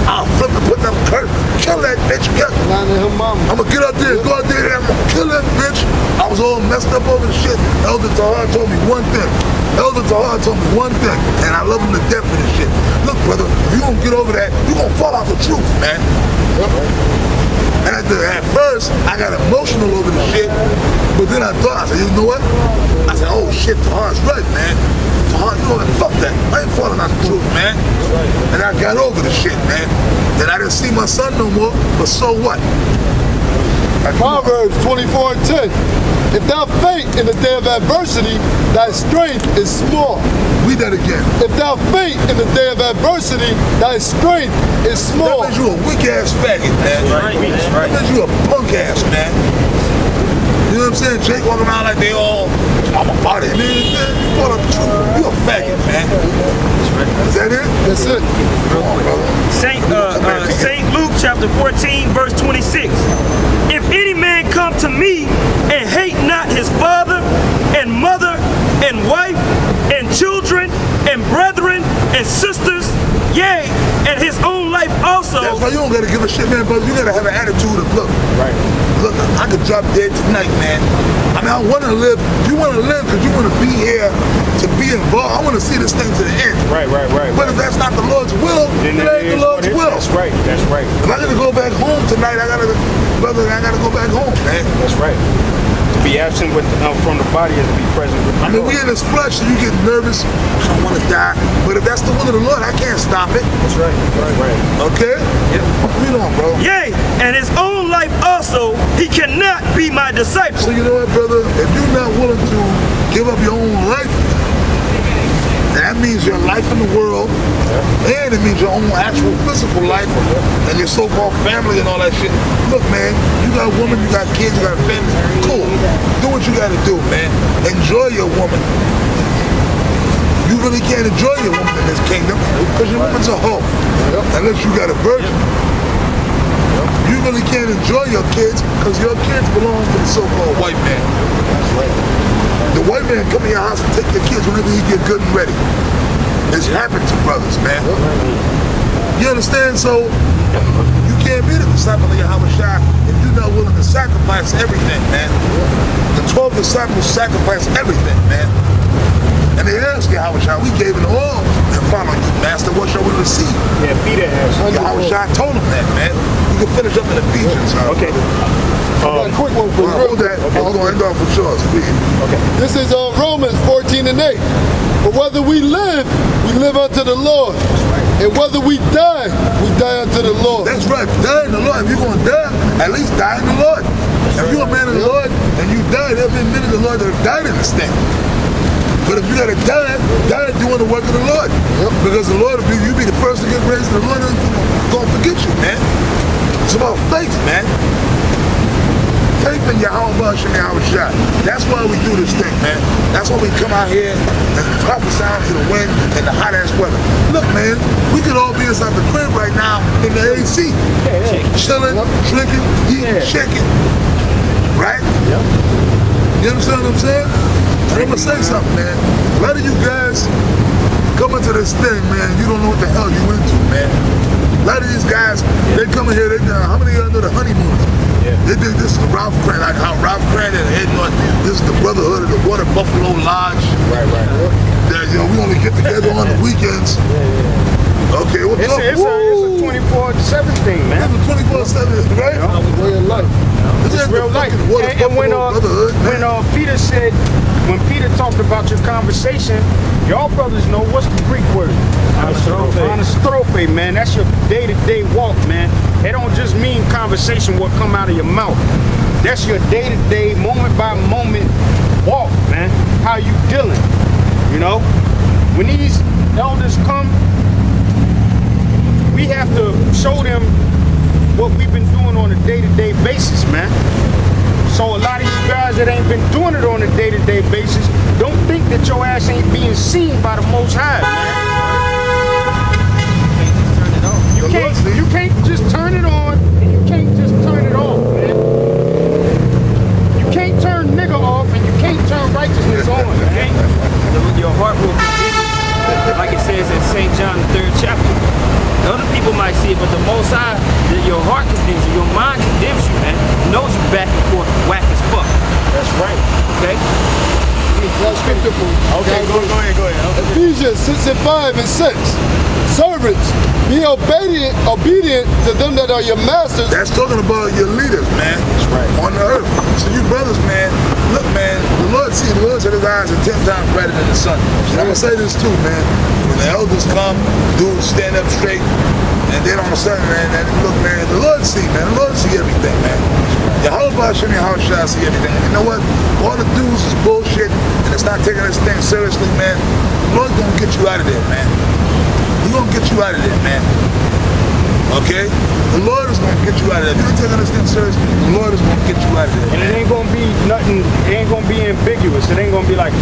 I'll flip and put them curse. Kill that bitch. Lying to her mama. I'm gonna get out there, go out there, and I'm gonna kill that bitch. I was all messed up over the shit. Elder Tahar told me one thing. And I love him to death for this shit. Look, brother, if you don't get over that, you gonna fall out the truth, man. And at first, I got emotional over the shit, but then I said, you know what? I said, oh shit, Tahar's right, man. Tahar, you know what? Fuck that. I ain't falling out the truth, man. And I got over the shit, man. And I didn't see my son no more, but so what? Proverbs 24:10. If thou faint in the day of adversity, thy strength is small. Read that again. If thou faint in the day of adversity, thy strength is small. That means you a weak ass faggot, man. That means you a punk ass, man. You know what I'm saying? Jake walking around like they all, I'm about it, man. You fall out the truth. You a faggot, man. Is that it? That's it. Saint Luke chapter 14 verse 26. If any man come to me and hate not his father and mother and wife and children and brethren and sisters, yea, and his own life also. That's why you don't gotta give a shit, man, brother. You gotta have an attitude of look. Right. Look, I could drop dead tonight, man. I mean, I wanna live. You wanna live because you wanna be here to be involved. I wanna see this thing to the end. Right. But if that's not the Lord's will, then it ain't the Lord's will. That's right. If I gotta go back home tonight, I gotta go back home, man. That's right. To be absent from the body is to be present with the I mean, Lord. we in this flesh, and you get nervous. I don't want to die. But if that's the will of the Lord, I can't stop it. That's right. Okay? Yep. Read on, bro. Yea, and his own life also, he cannot be my disciple. So you know what, brother? If you're not willing to give up your own life, that means your life in the world, and it means your own actual physical life, and your so-called family and all that shit. Look, man, you got a woman, you got kids, you got a family. Cool. Do what you gotta do, man. Enjoy your woman. You really can't enjoy your woman in this kingdom because your woman's a hoe. Unless you got a virgin. You really can't enjoy your kids because your kids belong to the so-called white man. The white man come in your house and take your kids whenever he get good and ready. It's happened to brothers, man. You understand? So you can't be the disciple of Yahweh Shai if you're not willing to sacrifice everything, man. The 12 disciples sacrificed everything, man. And they asked Yahweh Shai, we gave it all and followed you, Master. What shall we receive? Yeah, Peter asked. Yahweh Shai told him that, man. You can finish up in Ephesians. Okay. A quick one for you. Hold that. I'm going to end off with yours. Okay. This is Romans 14:8. For whether we live unto the Lord. And whether we die unto the Lord. That's right. Die in the Lord. If you're going to die, at least die in the Lord. If you're a man of the Lord and you die, there'll be many of the Lord that have died in this thing. But if you got to die doing the work of the Lord. Because the Lord will be, you be the first to get raised, and the Lord ain't going to forget you, man. It's about faith, man. Faith in Yahweh Shai. That's why we do this thing, man. That's why we come out here and prophesy to the wind and the hot ass weather. Look, man, we could all be inside the crib right now in the AC. Chilling, drinking, eating, checking. Right? You understand what I'm saying? And I'm going to say something, man. A lot of you guys come into this thing, man, you don't know what the hell you into, man. A lot of these guys, they come in here, how many of y'all know the honeymooners? They think this is the Ralph Cran, like how Ralph Cran and this is the Brotherhood of the Water Buffalo Lodge. Right. That, you know, we only get together on the weekends. Okay, what's up? It's a 24/7 thing, man. It's a 24/7, right? Way of life. It's real life. And when Peter said, when Peter talked about your conversation, y'all brothers know what's the Greek word? Anastrophe, man. That's your day-to-day walk, man. It don't just mean conversation what come out of your mouth. That's your day-to-day, moment-by-moment walk, man. How you dealing, you know? When these elders come, we have to show them what we've been doing on a day-to-day basis, man. So a lot of you guys that ain't been doing it on a day-to-day basis, don't think that your ass ain't being seen by the Most High, man. You can't just turn it on, and you can't just turn it off, man. You can't turn nigga off, and you can't turn righteousness on, man. Your heart will be, like it says in St. John, the 3rd chapter. The other people might see it, but the That's scripture for you. Okay, go ahead. Ephesians 6:5-6. Servants, be obedient to them that are your masters. That's talking about your leaders, man. That's right. On the earth. So you brothers, man, look, man, the Lord said his eyes are 10 times brighter than the sun. And I'm going to say this too, man. When the elders come, dudes stand up straight, and then all of a sudden, man, and look, man, the Lord see, man. The Lord see everything, man. Yahweh Hashem Yahushua see everything. And you know what? All the dudes is bullshit, and it's not taking this thing seriously, man. The Lord's going to get you out of there, man. He's going to get you out of there, man. Okay? The Lord is going to get you out of there. If you're taking this thing seriously, the Lord is going to get you out of there. And it ain't going to be nothing, it ain't going to be ambiguous. It ain't going to be like,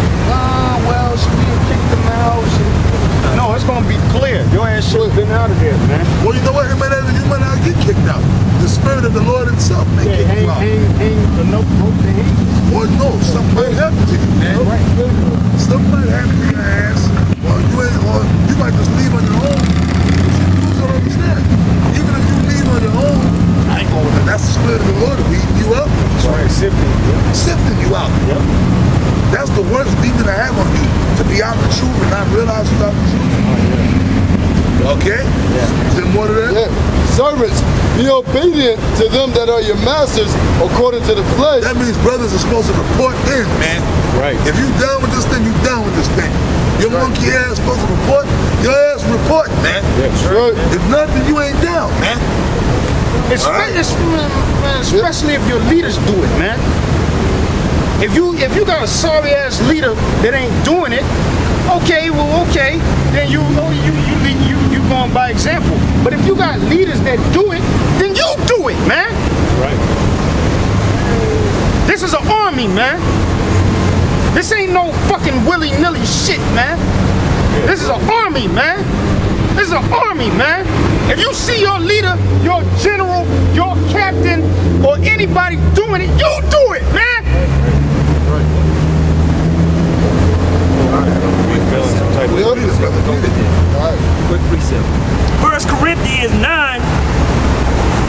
well, she kicked him out. No, it's going to be clear. Your ass should have been out of there, man. Well, you know what? You might not get kicked out. The Spirit of the Lord himself may kick you out. Hang the note to hang. Or no, something might happen to you, man. Right. Something might happen to your ass. Or you might just leave on your own. You don't understand. Even if you leave on your own, I ain't going to. That's the Spirit of the Lord beating you up. That's right, Sifting you out. Yep. That's the worst demon to have on you. To be out the truth and not realize you out the truth. Okay? Yeah. Is there more to that? Yeah. Servants, be obedient to them that are your masters according to the flesh. That means brothers are supposed to report in, man. Right. If you down with this thing, you down with this thing. Your monkey ass supposed to report, your ass report, man. That's right. If nothing, you ain't down, man. Especially if your leaders do it, man. If you got a sorry ass leader that ain't doing it, okay, then you going by example. But if you got leaders that do it, then you do it, man. Right. This is an army, man. This ain't no fucking willy-nilly shit, man. This is an army, man. This is an army, man. If you see your leader, your general, your captain, or anybody doing it, you do it, man. Quick precept. 1 Corinthians 9,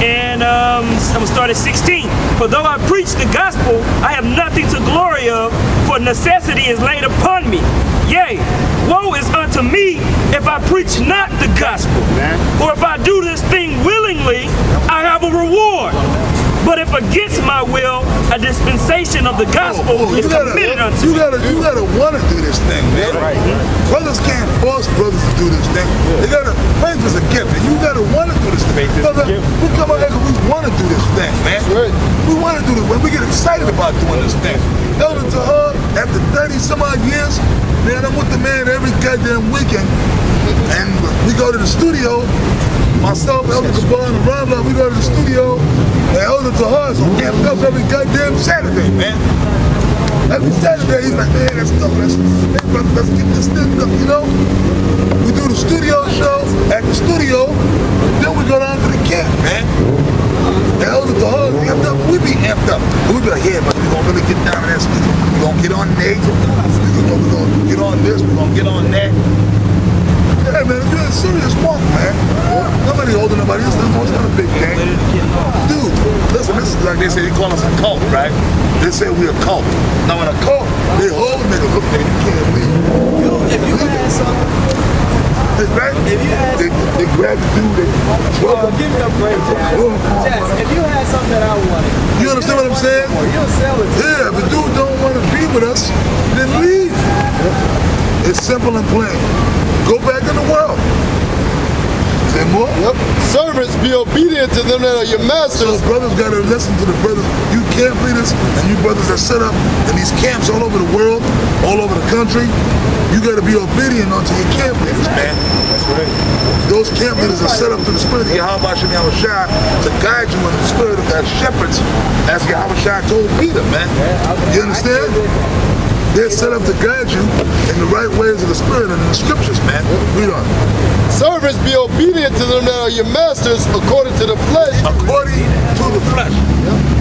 and I'm going to start at 16. For though I preach the gospel, I have nothing to glory of, for necessity is laid upon me. Yea, woe is unto me if I preach not the gospel. For if I do this thing willingly, I have a reward. But if against my will, a dispensation of the gospel is committed unto me. You gotta want to do this thing, man. Right. Brothers can't force brothers to do this thing. They gotta, faith is a gift, and you gotta want to do this thing. Brother, we come out here because we want to do this thing, man. Right. We want to do this. When we get excited about doing this thing. Elder Tahar, after 30 some odd years, man, I'm with the man every goddamn weekend, and we go to the studio. Myself, Elder Kabal, and Ron, we go to the studio, and Elder Tahar is amped up every goddamn Saturday, man. Every Saturday, he's like, man, let's go, let's get this thing up, you know? We do the studio show at the studio, then we go down to the camp, man. And Elder Tahar is amped up, we be amped up. We be like, yeah, but we gonna really get down in that studio. We gonna get on Nate, we gonna get on this, we gonna get on that. Hey man, you're a serious punk, man. Nobody holding nobody else. It's not a big thing. Dude, listen, this is like they say, they call us a cult, right? They say we're a cult. Now in a cult, they hold niggas, look, nigga, you can't leave. If you had something, Right? They grab the dude, they give me a break, Jazz. If you had something that I wanted, you understand what I'm saying? you'll sell it to me. Yeah, if the dude don't want to be with us, then leave. It's simple and plain. Go back in the world. Is there more? Yep. Servants, be obedient to them that are your masters. So brothers got to listen to the brothers. You camp leaders and you brothers that set up in these camps all over the world, all over the country. You got to be obedient unto your camp leaders, man. That's right. Those camp leaders are set up to the spirit of Yahweh Hashem Yahushua to guide you in the spirit of God's shepherds, as Yahweh told Peter, man. You understand? They're set up to guide you in the right ways of the Spirit and in the Scriptures, man. Read on. Servants, be obedient to them that are your masters according to the flesh. According to the flesh.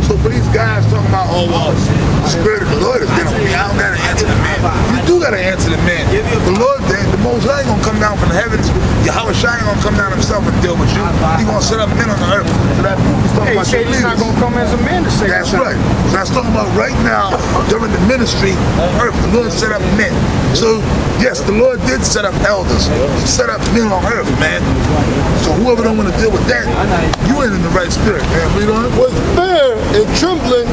So for these guys talking about, oh, well, the Spirit of the Lord is getting on me, I don't got to answer the man. You do got to answer the man. The Lord, the Most High ain't going gonna come down from the heavens. Yahweh Shai ain't gonna come down himself and deal with you. He gonna set up men on the earth. So that proves talking about Hey, he's not gonna come as a man to say that's right. So that's talking about right now, during the ministry on earth, the Lord set up men. So, yes, the Lord did set up elders. He set up men on earth, man. So whoever don't want to deal with that, you ain't in the right spirit, man. Read on. With fear and trembling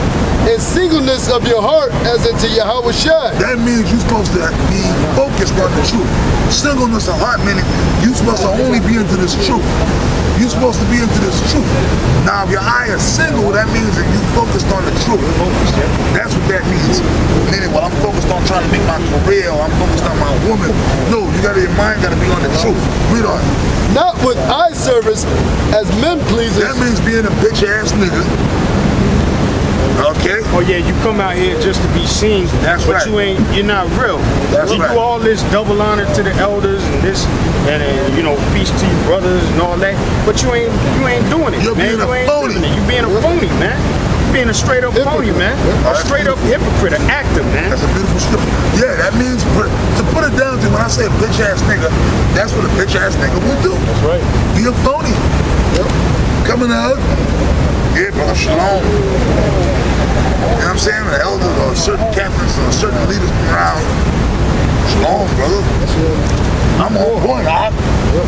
and singleness of your heart as unto Yahweh Shai. That means you're supposed to be focused on the truth. Singleness of heart meaning you're supposed to only be into this truth. You're supposed to be into this truth. Now, if your eye is single, that means that you focused on the truth. That's what that means. Meaning, well, I'm focused on trying to make my career, or I'm focused on my woman. No, your mind got to be on the truth. Read on. Not with eye service as men pleasers. That means being a bitch ass nigga. Okay? Oh yeah, you come out here just to be seen, That's but right. you're not real. That's you right. do all this double honor to the elders and this, and you know, peace to your brothers and all that, but you ain't doing it, You're man. being a You ain't phony. living it. You being a phony, man. You being a straight up phony, man. A straight up hypocrite, an actor, man. That's a beautiful scripture. Yeah, that means, to put it down to, when I say a bitch ass nigga, that's what a bitch ass nigga will do. That's right. Be a phony. Yep. Coming out. Yeah, brother, shalom. You know what I'm saying? The elders or certain captains or certain leaders around. Shalom, brother. I'm on point.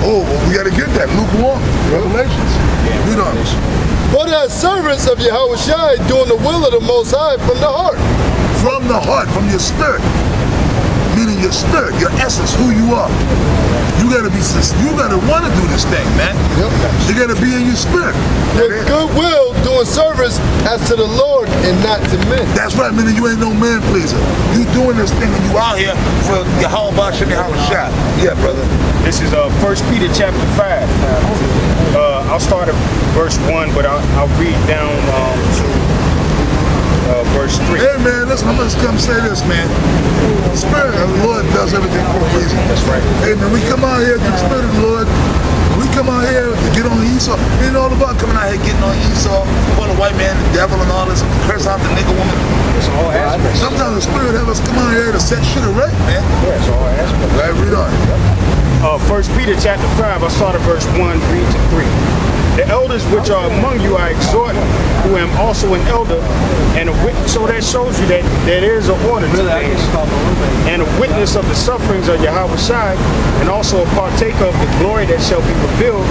Oh, well, we got to get that. Lukewarm. Revelations. Read on. But as servants of Yahweh Shai, doing the will of the Most High from the heart. From the heart, from your spirit. Meaning your spirit, your essence, who you are. You gotta want to do this thing, man. Yep. You gotta be in your spirit. With goodwill, doing service as to the Lord and not to men. That's right, meaning you ain't no man pleaser. You doing this thing and you out here for Yahweh Bashem Yahweh Shai. Yeah, brother. This is 1 Peter chapter 5. I'll start at verse 1, but I'll read down to verse 3. Hey man, listen, I'm just come say this, man. The Spirit of the Lord does everything for a reason. That's right. Hey man, we come out here to the Spirit of the Lord. We come out here to get on Esau. It ain't all about coming out here getting on Esau, for the white man, the devil, and all this, curse out the nigga woman. It's all aspects. Sometimes the Spirit have us come out here to set shit right, man. Yeah, it's all aspects. Right, read on. 1 Peter chapter 5, I'll start at verse 1, read to 3. The elders which are among you I exhort, who am also an elder, and a witness. So that shows you that there is an order to things. And a witness of the sufferings of Yahweh Shai, and also a partaker of the glory that shall be revealed.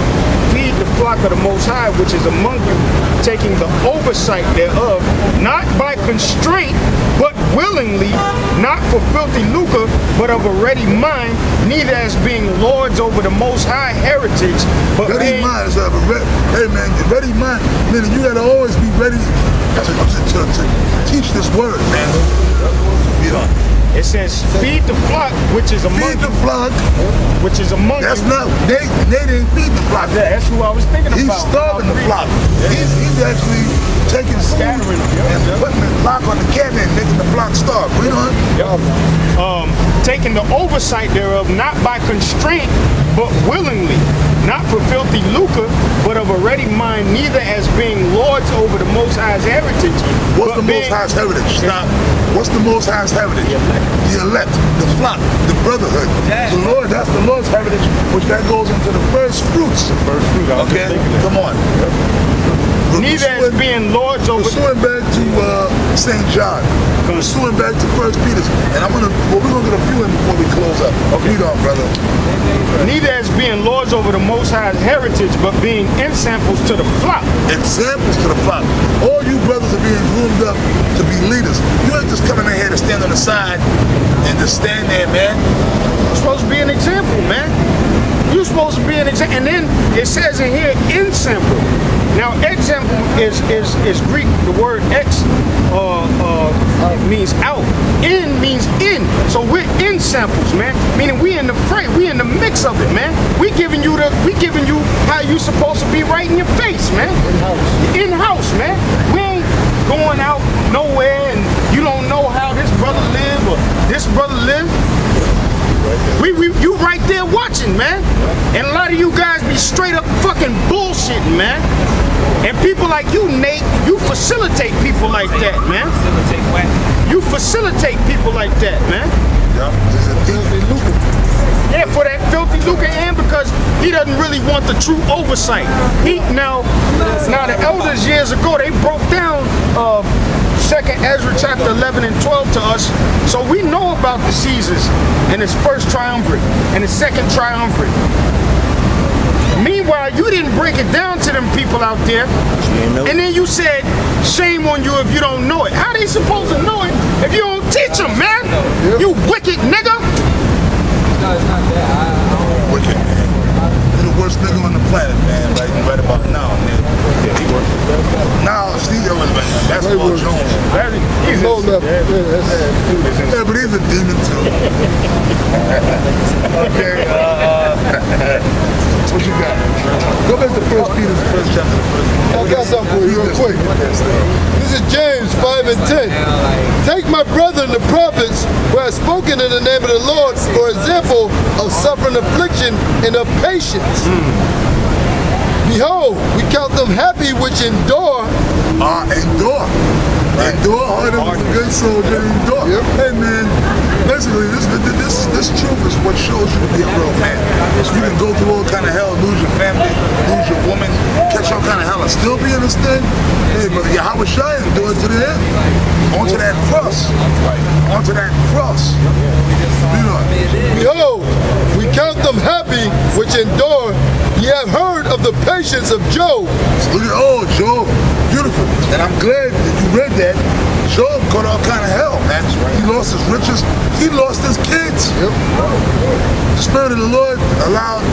Feed the flock of the Most High, which is among you, taking the oversight thereof, not by constraint, but willingly, not for filthy lucre, but of a ready mind, neither as being lords over the Most High heritage, but Ready being... mind is hey man, your ready mind, meaning you gotta always be ready to teach this word, man. Read on. It says, feed the flock, which is among Feed the flock. which is among That's you. not, they didn't feed the flock. That's who I was thinking He's about. starving the flock. He's actually taking food Scattering them, and putting the flock on the cabinet and making the flock starve. Read on. Taking the oversight thereof, not by constraint, but willingly, not for filthy lucre, but of a ready mind, neither as being lords over the Most High's heritage. What's the Most High's heritage? Stop. What's the Most High's heritage? The elect, the flock, the brotherhood. The Lord, that's the Lord's heritage, which that goes into the first fruits. The first fruit. Okay? Come on. Neither as being lords over... Pursuing back to St. John. Pursuing back to 1 Peter. And we're going to get a few in before we close up. Read on, brother. Neither as being lords over the Most High's heritage, but being ensamples to the flock. Examples to the flock. All you brothers are being groomed up to be leaders. You ain't just coming in here to stand on the side and just stand there, man. You're supposed to be an example, man. You're supposed to be an example. And then it says in here, ensample. Now, example is Greek. The word ex means out. In means in. So we're in samples, man. Meaning we in the fray, we in the mix of it, man. We giving you how you supposed to be right in your face, man. In-house, man. We ain't going out nowhere and you don't know how this brother live or this brother live. You right there watching, man. And a lot of you guys be straight up fucking bullshitting, man. And people like you, Nate, you facilitate people like that, man. You facilitate people like that, man. Yeah, for that filthy lucre and because he doesn't really want the true oversight. Now the elders years ago, they broke down 2nd Ezra chapter 11 and 12 to us, so we know about the Caesars and his first triumvirate and his second triumvirate. Meanwhile, you didn't break it down to them people out there, and then you said, shame on you if you don't know it. How they supposed to know it if you don't teach them, man? You wicked nigga. No, it's not that. Wicked, man. You're the worst nigga on the planet, man. Right about now, man. Yeah, he works with that. Now, Steve Evans, man. That's Paul Jones. He's Low level. Yeah, but he's a demon too. Okay. What you got? Go back to 1 Peter, the first chapter. I got something for you real quick. This is James 5 and 10. Take my brethren, the prophets, who have spoken in the name of the Lord, for example of suffering affliction and of patience. Behold, we count them happy which endure. Endure. Endure harder than a good soldier. Endure. Yep. Hey, man. Basically, this truth is what shows you to be a real man. You can go through all kind of hell, lose your family, lose your woman, catch all kind of hell, and still be in this thing. Hey, but Yahweh Shai endured to the end. Onto that cross. Onto that cross. You know. Behold, we count them happy which endure. Ye have heard of the patience of Job. Look at Job, beautiful. And I'm glad that you read that. Job got all kind of hell, man. He lost his riches. He lost his kids. Yep. The Spirit of the Lord allowed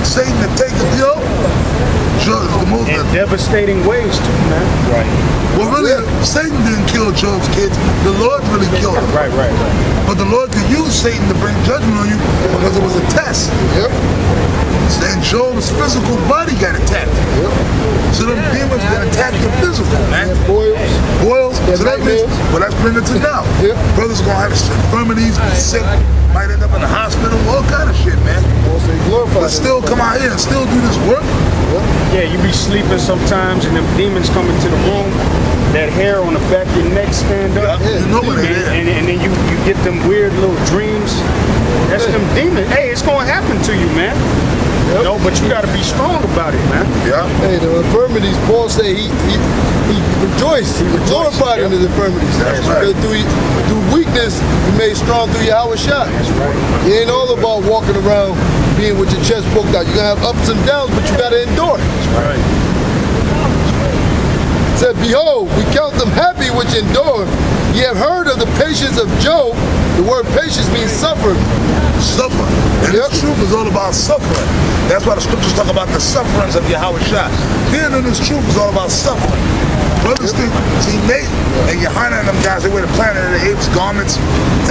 Satan to take him. The most In devastating ways too, man. Right. well, really, Satan didn't kill Job's kids. The Lord really killed them. Right. But the Lord could use Satan to bring judgment on you because it was a test. Yep. And Job's physical body got attacked. Yep. So them demons can attack your physical, man. Boils. So that means, well, let's bring it to now. Yep. Brothers gonna have infirmities, be sick, might end up in the hospital, all kind of shit, man. Also, he glorified But still come out here and still do this work. Yeah, you be sleeping sometimes and them demons come into the room, that hair on the back of your neck stand up. Yeah, you know what it is. And then you get them weird little dreams. That's them demons. Hey, it's gonna happen to you, man. Yep. No, but you gotta be strong about it, man. Yeah. Hey, the infirmities, Paul said he rejoiced. He glorified in his infirmities. That's right. Because through weakness, you made strong through Yahweh Shai. That's right. It ain't all about walking around being with your chest poked out. You're going to have ups and downs, but you got to endure. That's right. It said, behold, we count them happy which endure. Ye have heard of the patience of Job. The word patience means suffering. Suffer. And Yep. this truth is all about suffering. That's why the scriptures talk about the sufferings of Yahweh Shai. Being in this truth is all about suffering. Brothers think, see, Nate and Yohanan and them guys, they wear the Planet of the Apes garments,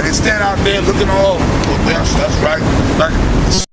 and they stand out there looking all, well, that's right. Like,